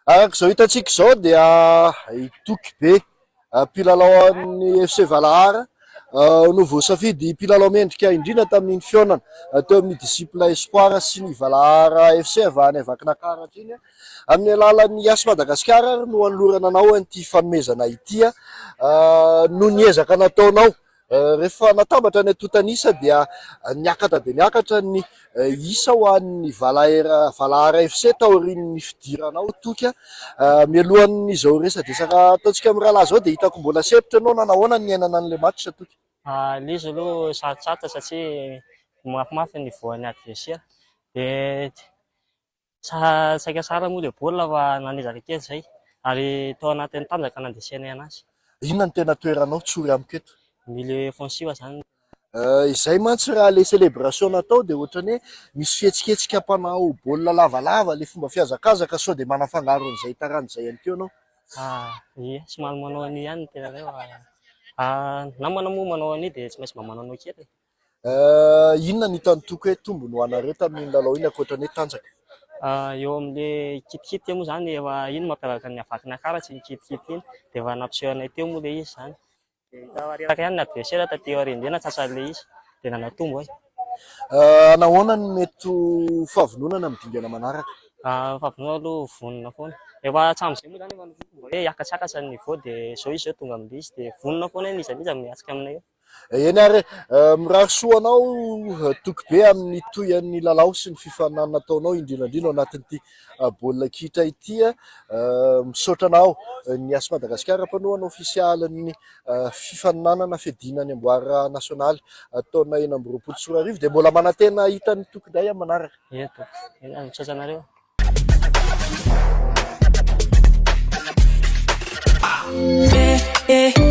Arak'izao hitantsika izao dia itoky be mpilalao an'ny FC Valahara no voasafidy mpilalao mendrika indrindra tamin'ny fihaonana teo amin'ny disciple espoir sy ny Valahara FC avy any Vakinankaratra iny amin'ny alalan'ny YAS Madagascar no anolorana anao an'ity fanomezana ity no niezaka nataonao rehefa natambatra ny atotanisa dia niakatra dia niakatra ny isa ho an'ny Valahara FC taorian'ny fidiranao toka mialohan'izao resadresaka ataontsika amin'ny rahalahy zao dia hitako mbola sehatra anao na nahoana ny iainana an'ilay match toka. Ilay izy aloha sarotsarota satria mafimafy ny voan'ny adversaire dia saika sara moa ilay baolina fa nanezaka kely izay ary tao anatin'ny tanjaka nandesenay anazy. Inona ny tena toeranao tsory amiko eto? Milieu offensif zany. Izay mantsy raha le célébration natao dia ohatrany hoe misy fihetsiketsika mpanao baolina lavalava le fomba fiazakazaka sao dia manafangaro an'izay taran'izay ihany keo anao. Ie, somary manao an'io ihany tena reo. Na manao moa manao an'io dia tsy maintsy mba manao kely. Inona ny hitany toka hoe tombony ho anareo tamin'ny lalao iny ankoatran'ny hoe tanjaka? Eo amin'ilay kitikity moa zany efa iny mampiavaka ny Vakinankaratra iny kitikity iny dia efa nampisehoanay teo moa ilay izy zany. Reraka ihany ny adversaire taty aoriana tsasan'ilay izy dia nanatombo ay. Nahoana ny mety fahavononana amin'ny dingana manaraka? Fahavonona aloha vonona foana. Efa hatramin'izay moa zany efa nifomba hoe hiakatsakatra ny niveau dia izao izy zao tonga amin'ilay izy dia vonona foana ny iza miatsika aminay eo. Eny ary mirary soanao toky be amin'ny toyan'ny lalao sy ny fifaninana nataonao indrindrandrindra ao anatin'ity baolina kitra ity misaotra anao ny YAS Madagascar mpanohana ofisialin'ny fifaninanana fiadinany amboara nasionaly taona 2024 dia mbola manantena hitan'ny toky day amin'ny manaraka. Eto, misaotra anareo. Yeah, yeah.